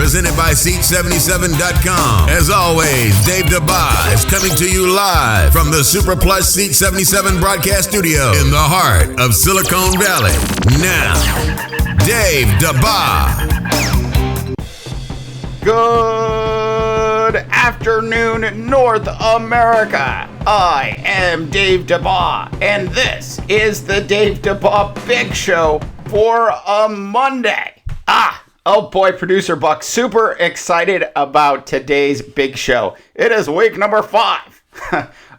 presented by Seat77.com. As always, Dave Dabbah is coming to you live from the Super Plus Seat 77 broadcast studio in the heart of Silicon Valley. Now, Dave Dabbah. Good afternoon, North America. I am Dave Dabbah, and this is the Dave Dabbah Big Show for a Monday. Oh boy, Producer Buck, super excited about today's big show. It is week number 5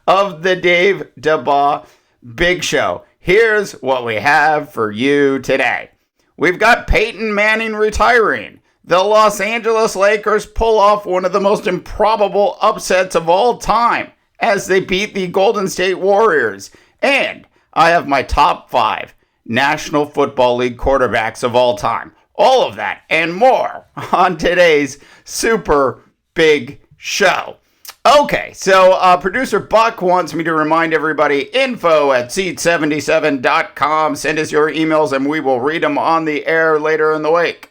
of the Dave Dabbah Big Show. Here's what we have for you today. We've got Peyton Manning retiring. The Los Angeles Lakers pull off one of the most improbable upsets of all time as they beat the Golden State Warriors. And I have my top 5 National Football League quarterbacks of all time. All of that and more on today's super big show. Okay, so Producer Buck wants me to remind everybody, info@seat77.com. Send us your emails and we will read them on the air later in the week.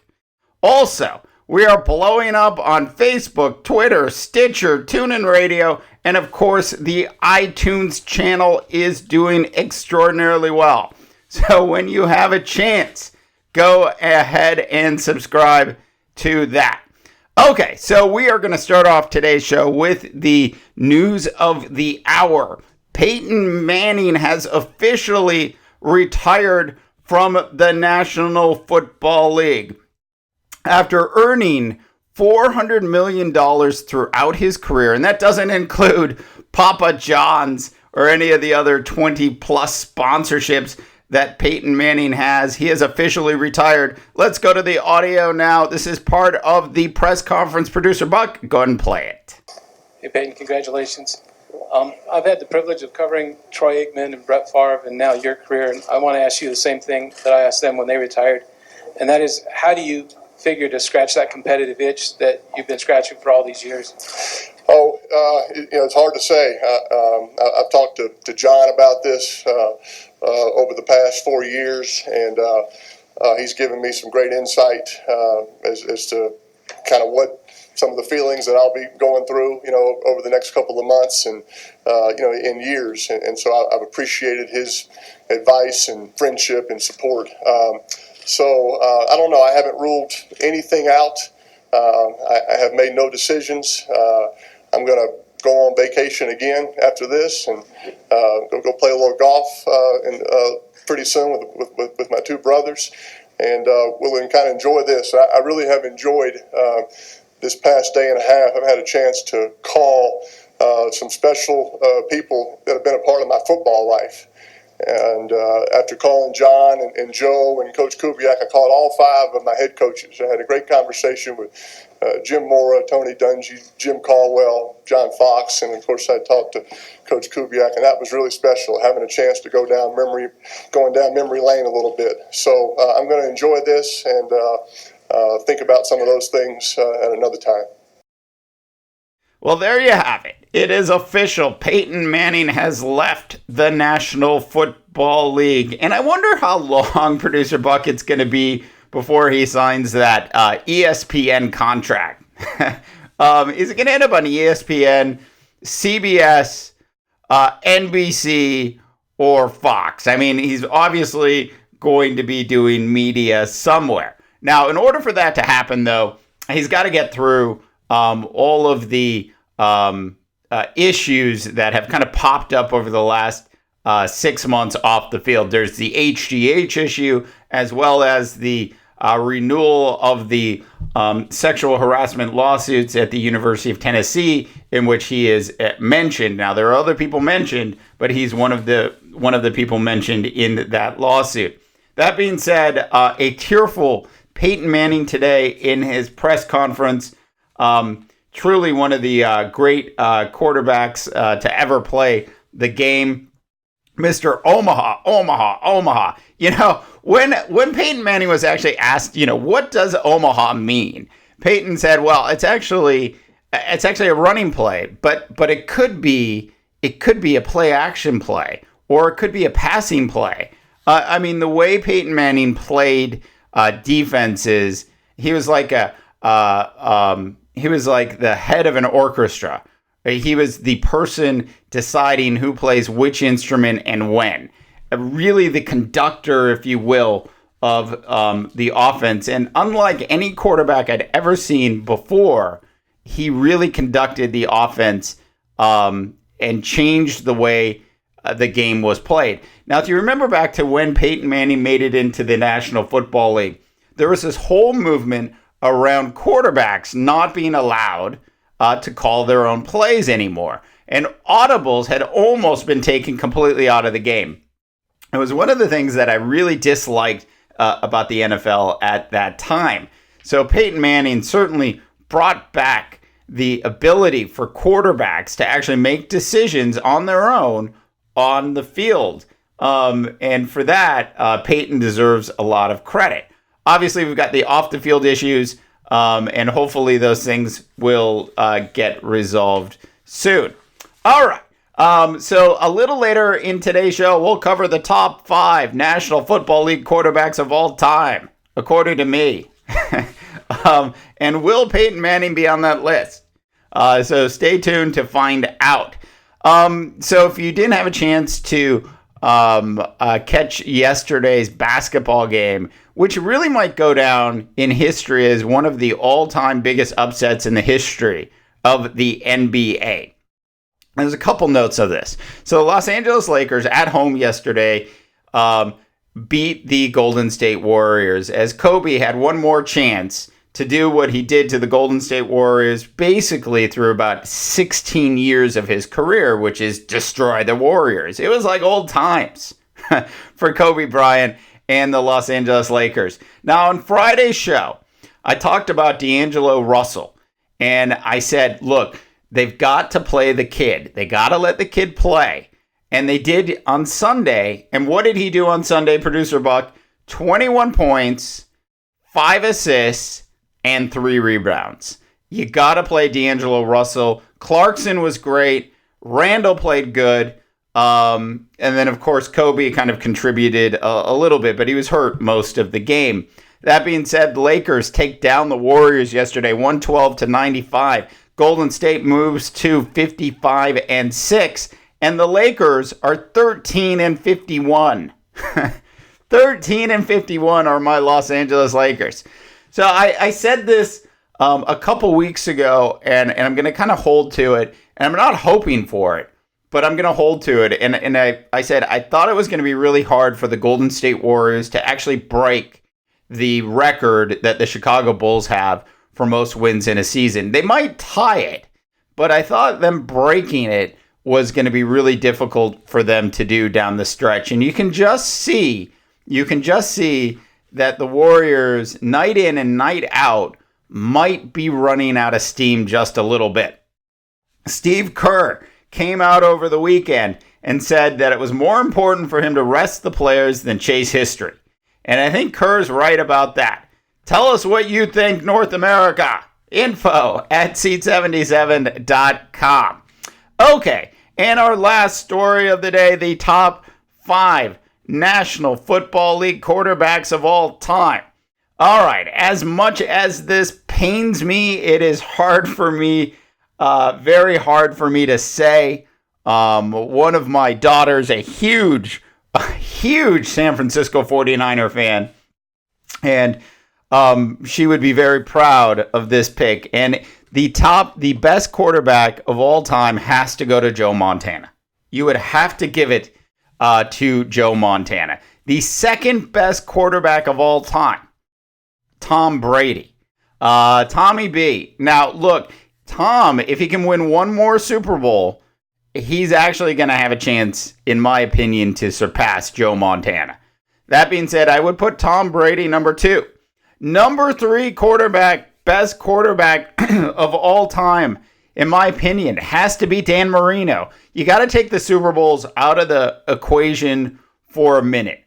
Also, we are blowing up on Facebook, Twitter, Stitcher, TuneIn Radio, and of course, the iTunes channel is doing extraordinarily well. So when you have a chance, go ahead and subscribe to that. Okay, so we are going to start off today's show with the news of the hour. Peyton Manning has officially retired from the National Football League. After earning $400 million throughout his career, and that doesn't include Papa John's or any of the other 20-plus sponsorships that Peyton Manning has. He has officially retired. Let's go to the audio now. This is part of the press conference. Producer Buck, go ahead and play it. Hey, Peyton, congratulations. I've had the privilege of covering Troy Aikman and Brett Favre and now your career, and I want to ask you the same thing that I asked them when they retired, and that is, how do you figure to scratch that competitive itch that you've been scratching for all these years? It's hard to say. I've talked to John about this over the past 4 years, and he's given me some great insight as to kind of what some of the feelings that I'll be going through, over the next couple of months and, in years. And so I've appreciated his advice and friendship and support. So I don't know. I haven't ruled anything out. I have made no decisions. I'm going to go on vacation again after this and go play a little golf pretty soon with my 2 brothers. And we'll kind of enjoy this. I really have enjoyed this past day and a half. I've had a chance to call some special people that have been a part of my football life. And after calling John and Joe and Coach Kubiak, I called all 5 of my head coaches. I had a great conversation with Jim Mora, Tony Dungy, Jim Caldwell, John Fox, and of course I talked to Coach Kubiak, and that was really special, having a chance to going down memory lane a little bit. So I'm going to enjoy this and think about some of those things at another time. Well, there you have it. It is official. Peyton Manning has left the National Football League. And I wonder how long, Producer Buck, it's going to be before he signs that ESPN contract. Is it going to end up on ESPN, CBS, NBC, or Fox? I mean, he's obviously going to be doing media somewhere. Now, in order for that to happen, though, he's got to get through all of the issues that have kind of popped up over the last 6 months off the field. There's the HGH issue, as well as the renewal of the sexual harassment lawsuits at the University of Tennessee, in which he is mentioned. Now, there are other people mentioned, but he's one of the people mentioned in that lawsuit. That being said, a tearful Peyton Manning today in his press conference. Truly one of the great quarterbacks to ever play the game. Mr. Omaha. When Peyton Manning was actually asked, what does Omaha mean? Peyton said, well, it's actually a running play, but it could be a play action play, or it could be a passing play. The way Peyton Manning played defenses, he was like a he was like the head of an orchestra. He was the person deciding who plays which instrument and when. Really the conductor, if you will, of the offense. And unlike any quarterback I'd ever seen before, he really conducted the offense and changed the way the game was played. Now, if you remember back to when Peyton Manning made it into the National Football League, there was this whole movement around quarterbacks not being allowed to call their own plays anymore. And audibles had almost been taken completely out of the game. It was one of the things that I really disliked about the NFL at that time. So Peyton Manning certainly brought back the ability for quarterbacks to actually make decisions on their own on the field. And for that, Peyton deserves a lot of credit. Obviously, we've got the off-the-field issues, and hopefully those things will get resolved soon. All right. So a little later in today's show, we'll cover the top 5 National Football League quarterbacks of all time, according to me. And will Peyton Manning be on that list? So stay tuned to find out. So if you didn't have a chance to catch yesterday's basketball game, which really might go down in history as one of the all-time biggest upsets in the history of the NBA. There's a couple notes of this. So the Los Angeles Lakers at home yesterday beat the Golden State Warriors as Kobe had one more chance to do what he did to the Golden State Warriors basically through about 16 years of his career, which is destroy the Warriors. It was like old times for Kobe Bryant and the Los Angeles Lakers. Now, on Friday's show, I talked about D'Angelo Russell, and I said, look, they've got to play the kid. They got to let the kid play. And they did on Sunday. And what did he do on Sunday, Producer Buck? 21 points, 5 assists, and 3 rebounds. You got to play D'Angelo Russell. Clarkson was great. Randall played good. And then, of course, Kobe kind of contributed a little bit, but he was hurt most of the game. That being said, the Lakers take down the Warriors yesterday, 112-95. Golden State moves to 55-6, and the Lakers are 13-51. 13-51 are my Los Angeles Lakers. So I said this a couple weeks ago, and I'm going to kind of hold to it, and I'm not hoping for it, but I'm going to hold to it. And I said I thought it was going to be really hard for the Golden State Warriors to actually break the record that the Chicago Bulls have for most wins in a season. They might tie it, but I thought them breaking it was going to be really difficult for them to do down the stretch. And you can just see that the Warriors, night in and night out, might be running out of steam just a little bit. Steve Kerr came out over the weekend and said that it was more important for him to rest the players than chase history. And I think Kerr's right about that. Tell us what you think, North America. info@seat77.com. Okay, and our last story of the day, the top 5 National Football League quarterbacks of all time. All right, as much as this pains me, it is hard for me, very hard for me to say. One of my daughters, a huge San Francisco 49er fan, and she would be very proud of this pick. And the best quarterback of all time has to go to Joe Montana. You would have to give it to Joe Montana. The second best quarterback of all time, Tom Brady. Tommy B. Now, look, Tom, if he can win one more Super Bowl, he's actually going to have a chance, in my opinion, to surpass Joe Montana. That being said, I would put Tom Brady number 2. Number 3 quarterback, best quarterback of all time, in my opinion, has to be Dan Marino. You got to take the Super Bowls out of the equation for a minute.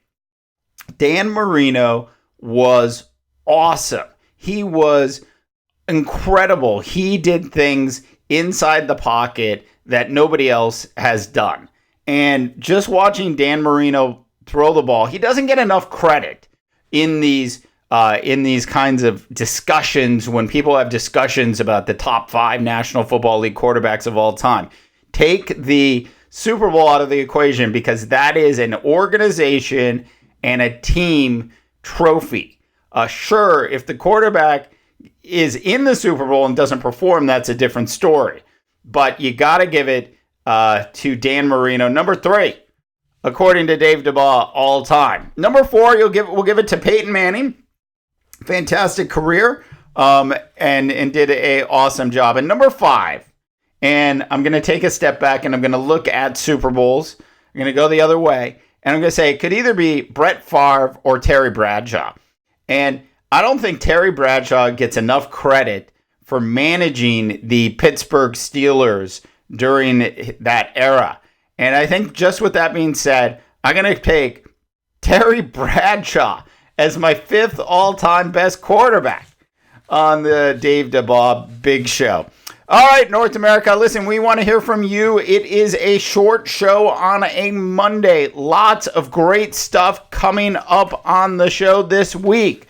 Dan Marino was awesome. He was incredible. He did things inside the pocket that nobody else has done. And just watching Dan Marino throw the ball, he doesn't get enough credit in these in these kinds of discussions, when people have discussions about the top 5 National Football League quarterbacks of all time. Take the Super Bowl out of the equation, because that is an organization and a team trophy. Sure, if the quarterback is in the Super Bowl and doesn't perform, that's a different story. But you got to give it to Dan Marino. Number 3, according to Dave Dabbah, all time. Number 4, we'll give it to Peyton Manning. Fantastic career, and did an awesome job. And number 5, and I'm going to take a step back and I'm going to look at Super Bowls. I'm going to go the other way, and I'm going to say it could either be Brett Favre or Terry Bradshaw. And I don't think Terry Bradshaw gets enough credit for managing the Pittsburgh Steelers during that era. And I think, just with that being said, I'm going to take Terry Bradshaw as my 5th all-time best quarterback on the Dave Dabbah Big Show. All right, North America, listen, we want to hear from you. It is a short show on a Monday. Lots of great stuff coming up on the show this week.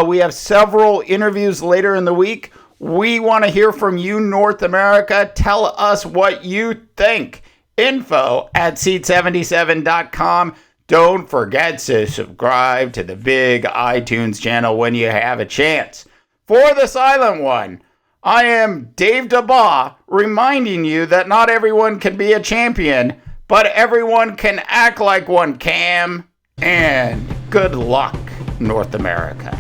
We have several interviews later in the week. We want to hear from you, North America. Tell us what you think. info@seat77.com. Don't forget to subscribe to the big iTunes channel when you have a chance. For the silent one, I am Dave Dabbah, reminding you that not everyone can be a champion, but everyone can act like one can. And good luck, North America.